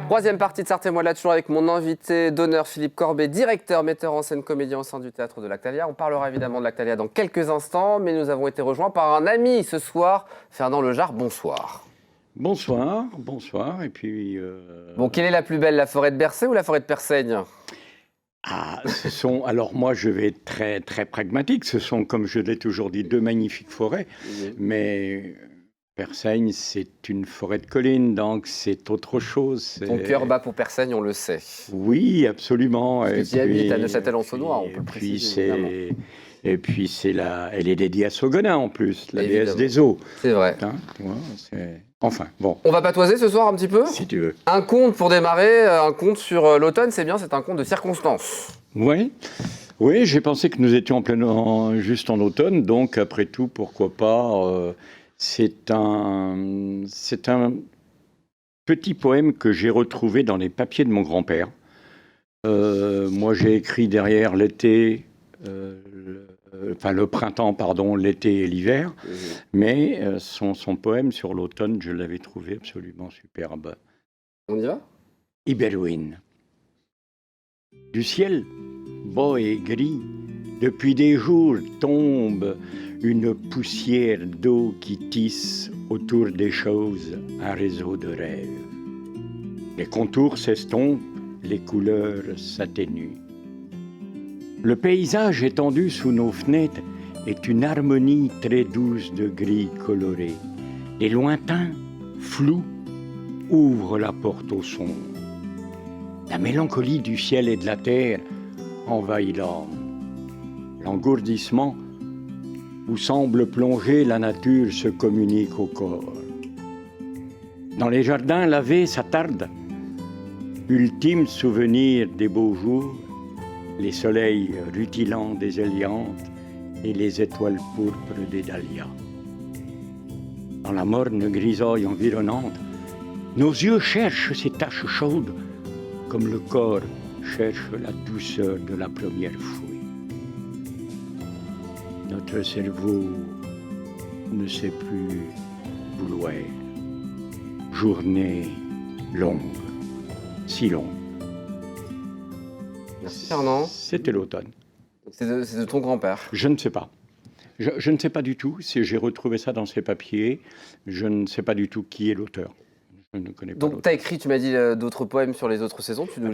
Troisième partie de Sarthe et moi là, toujours avec mon invité d'honneur Philippe Corbet, directeur, metteur en scène, comédien au sein du théâtre de Lactalia. On parlera évidemment de Lactalia dans quelques instants, mais nous avons été rejoints par un ami ce soir, Fernand Lejard. Bonsoir. Bonsoir, bonsoir, et puis... Bon, quelle est la plus belle, la forêt de Bercé ou la forêt de Persaigne? Ah, ce sont... Alors moi, je vais être très, très pragmatique. Ce sont, comme je l'ai toujours dit, deux magnifiques forêts, mais... Persaigne, c'est une forêt de collines, donc c'est autre chose. Ton cœur bat pour Persaigne, on le sait. Oui, absolument. Et tu habites à Neuchâtel-en-Saônois, on peut préciser. Et puis c'est la... Elle est dédiée à Sogonin en plus, la déesse des eaux. C'est vrai. Hein, enfin, bon. On va patoiser ce soir un petit peu? Si tu veux. Un conte pour démarrer, un conte sur l'automne, c'est bien, c'est un conte de circonstance. Oui. Oui, j'ai pensé que nous étions juste en automne, donc après tout, pourquoi pas... C'est un petit poème que j'ai retrouvé dans les papiers de mon grand-père. Moi, j'ai écrit derrière l'été, le printemps, pardon, l'été et l'hiver. Mais son poème sur l'automne, je l'avais trouvé absolument superbe. On y va? Iberwin. Du ciel, beau et gris, depuis des jours tombe une poussière d'eau qui tisse autour des choses un réseau de rêves. Les contours s'estompent, les couleurs s'atténuent. Le paysage étendu sous nos fenêtres est une harmonie très douce de gris coloré. Les lointains, flous, ouvrent la porte au sombre. La mélancolie du ciel et de la terre envahit l'âme. L'engourdissement où semble plonger la nature se communique au corps. Dans les jardins lavés s'attardent, ultime souvenir des beaux jours, les soleils rutilants des éliantes et les étoiles pourpres des dahlias. Dans la morne grisaille environnante, nos yeux cherchent ces taches chaudes, comme le corps cherche la douceur de la première fouille. Notre cerveau ne sait plus vouloir. Journée longue, si longue. Merci Fernand. C'était l'automne. C'est de ton grand-père? Je ne sais pas. Je ne sais pas du tout. J'ai retrouvé ça dans ses papiers. Je ne sais pas du tout qui est l'auteur. Je ne connais pas. Donc tu as écrit, tu m'as dit, d'autres poèmes sur les autres saisons. Tu nous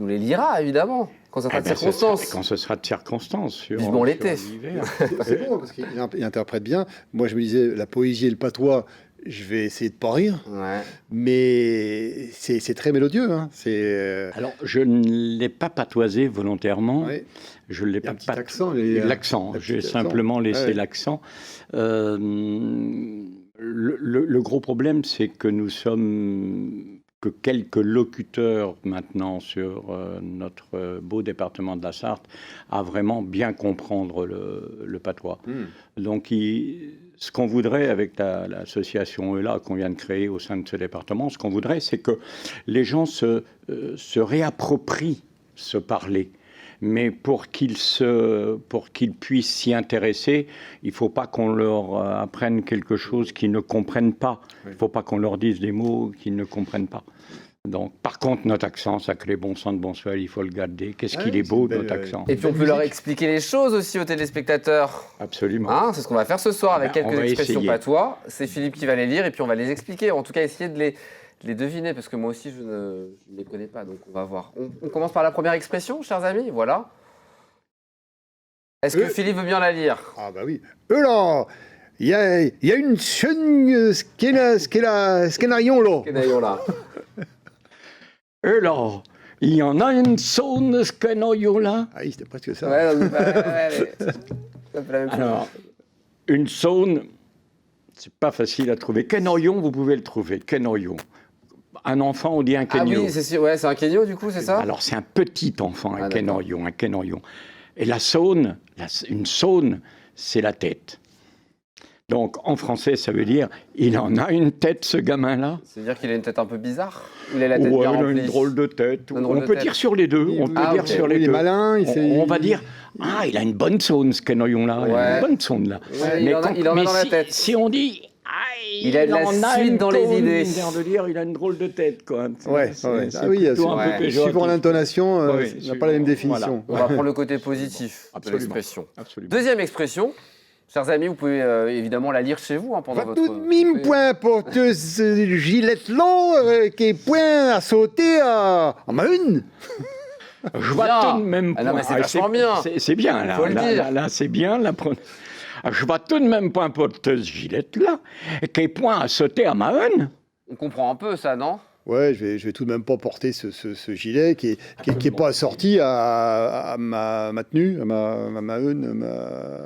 les liras, évidemment, quand ça sera de circonstance. Quand ce sera de circonstance. Vivement l'été. C'est bon, parce qu'il interprète bien. Moi, je me disais, la poésie et le patois, je vais essayer de pas rire. Ouais. Mais c'est très mélodieux. Hein. Alors, je ne l'ai pas patoisé volontairement. Ouais. Je ne l'ai pas l'accent. L'accent. J'ai simplement laissé l'accent. Le gros problème, c'est que nous sommes que quelques locuteurs maintenant sur notre beau département de la Sarthe à vraiment bien comprendre le patois. Donc, ce qu'on voudrait avec l'association ELA qu'on vient de créer au sein de ce département, ce qu'on voudrait, c'est que les gens se réapproprient ce parler. Mais pour qu'ils puissent s'y intéresser, il ne faut pas qu'on leur apprenne quelque chose qu'ils ne comprennent pas. Il ne faut pas qu'on leur dise des mots qu'ils ne comprennent pas. Donc, par contre, notre accent, sacré bon sang de bonsoir, il faut le garder. Qu'est-ce qu'il est beau, notre accent. Et puis on peut leur expliquer les choses aussi aux téléspectateurs. Absolument. Hein, c'est ce qu'on va faire ce soir avec quelques expressions patois. C'est Philippe qui va les lire et puis on va les expliquer. En tout cas, essayer de les deviner, parce que moi aussi, je ne les connais pas, donc on va voir. On commence par la première expression, chers amis, voilà. Est-ce que Philippe veut bien la lire? Ah bah oui. Là, il y a une chaîne skenaillon là. Là, il y en a une sonne skenaillon là. Ah oui, c'était presque ça. Ouais, ça fait la même chose. Alors, une sonne, c'est pas facile à trouver. Quenoyon, vous pouvez le trouver. Quenoyon. Un enfant, on dit un quenio. Ah oui, c'est un quenio du coup, c'est ça? Alors c'est un petit enfant, un quenoyon, un quenoyon. Et la saune, une saune, c'est la tête. Donc en français, ça veut dire il en a une tête, ce gamin-là. C'est-à-dire qu'il a une tête un peu bizarre? Il a la tête bien il a remplie. une drôle de tête. On peut dire sur les deux. On peut dire sur les deux. Il est malin. On va dire il a une bonne saune, ce quenoyon-là. Il a une bonne saune là. Ouais, il en a dans la tête. Si on dit Il a de la en a suite une dans les tonne, idées. l'air de dire, il a une drôle de tête, quoi. Ouais, C'est ouais. c'est Ah oui, plutôt un ouais. peu péjoratif. suivant l'intonation, Oui, ça n'a pas la même définition. On va prendre le côté positif de Absolument. l'expression. Absolument. Deuxième expression, chers amis, vous pouvez évidemment la lire chez vous pendant Va votre... tout de mime point porteuse gilette long qui est point à sauter à ma une. Je vois Bien. tout de même Ah non, point. mais c'est vachement bien. C'est bien, là. Faut le Là, dire. là, c'est bien. Je vois tout de même point porteuse gilette là, qui est point à sauter à ma haine. On comprend un peu ça, non? Ouais, je vais tout de même pas porter ce gilet qui est pas assorti à ma tenue, à ma une.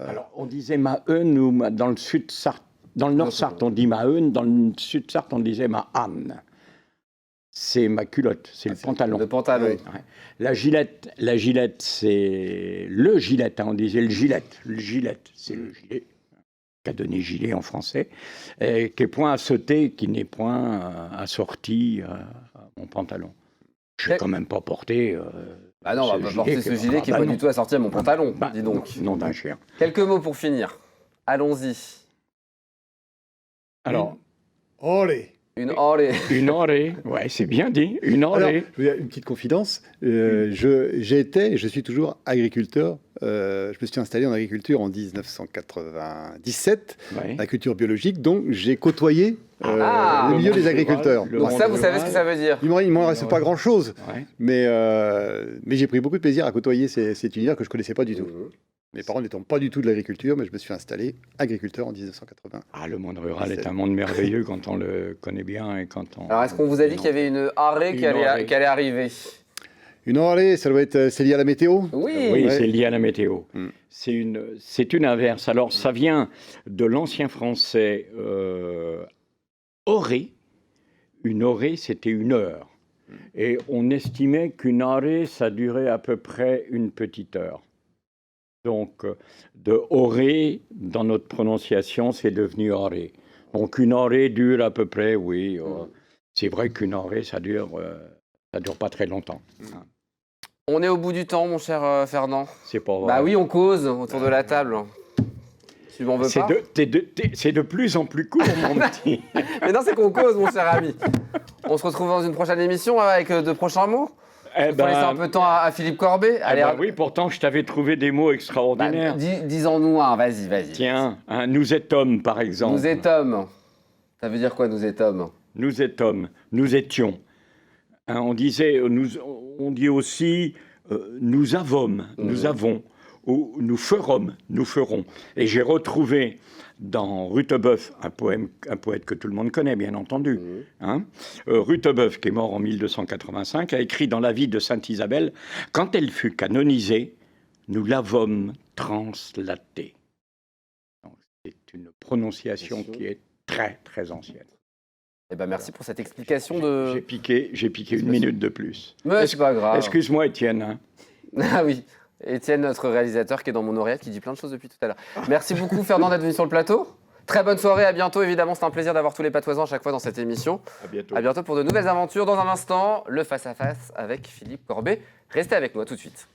Alors, on disait ma haine ou dans le sud Sarthe. Dans le nord Sarthe, on dit ma haine. Dans le sud Sarthe, on disait ma âne. C'est ma culotte, c'est le pantalon. Le pantalon. Oui. Ouais. La gilette, c'est le gilet. On disait le gilet. Le gilet, c'est le gilet qui a donné gilet en français, et qui est point à sauter, qui n'est point assorti à mon pantalon. Je n'ai quand même pas porté. Ah non, on va ce pas porter ce gilet qui n'est bah pas non. du tout assorti à mon pantalon, Bah, dis donc. Nom d'un chien. Quelques mots pour finir. Allons-y. Alors, Allez. Une orée. une orée, ouais, c'est bien dit, une Alors, orée. je vous dis une petite confidence. J'étais et je suis toujours agriculteur. Je me suis installé en agriculture en 1997, Ouais. agriculture biologique. Donc, j'ai côtoyé Ah, le milieu monde des agriculteurs. rural, le Donc ça, monde vous savez ce que ça veut dire. Il m'en reste pas grand-chose, Ouais. mais j'ai pris beaucoup de plaisir à côtoyer cet univers que je connaissais pas du tout. Mes parents n'étant pas du tout de l'agriculture, mais je me suis installé agriculteur en 1980. Ah, le monde rural est un monde merveilleux quand on le connaît bien et quand on... Alors, est-ce qu'on vous a dit qu'il y avait une arée qui Une allait orée. arriver? Une orée, ça doit être, c'est lié à la météo. Oui. Oui, Ouais. c'est lié à la météo. Mm. C'est une inverse. Alors, ça vient de l'ancien français orée. Une orée, c'était une heure. Et on estimait qu'une orée, ça durait à peu près une petite heure. Donc, de orée, dans notre prononciation, c'est devenu orée. Donc, une orée dure à peu près, oui. C'est vrai qu'une orée, ça dure pas très longtemps. Hein. On est au bout du temps, mon cher Fernand. C'est pas vrai. Bah oui, on cause autour de la table. Tu m'en veux C'est pas? c'est de plus en plus court, mon petit. Mais non, c'est qu'on cause, mon cher ami. On se retrouve dans une prochaine émission avec de prochains mots. Eh Il faut laisser un peu de temps à Philippe Corbet. Allez, oui, pourtant, je t'avais trouvé des mots bah, extraordinaires. dis-en-nous un, vas-y. Tiens, nous étômes, par exemple. Nous étômes. Ça veut dire quoi, nous étômes? Nous étômes, nous étions. Hein, on dit aussi nous avômes, nous avons, ou nous ferômes, nous ferons. Et j'ai retrouvé dans Rutebeuf, un poète que tout le monde connaît, bien entendu. Hein, Rutebeuf, qui est mort en 1285, a écrit dans la vie de Sainte Isabelle, « Quand elle fut canonisée, nous l'avômes translatée. » C'est une prononciation qui est très, très ancienne. Eh ben, merci pour cette explication de... J'ai piqué une minute de plus. Mais c'est pas grave. Excuse-moi, Étienne. Hein. Ah oui, Étienne, notre réalisateur qui est dans mon oreillette, qui dit plein de choses depuis tout à l'heure. Merci beaucoup Fernand d'être venu sur le plateau. Très bonne soirée, à bientôt évidemment, c'est un plaisir d'avoir tous les patoisans à chaque fois dans cette émission. À bientôt. À bientôt pour de nouvelles aventures. Dans un instant, le face-à-face avec Philippe Corbet. Restez avec nous, à tout de suite.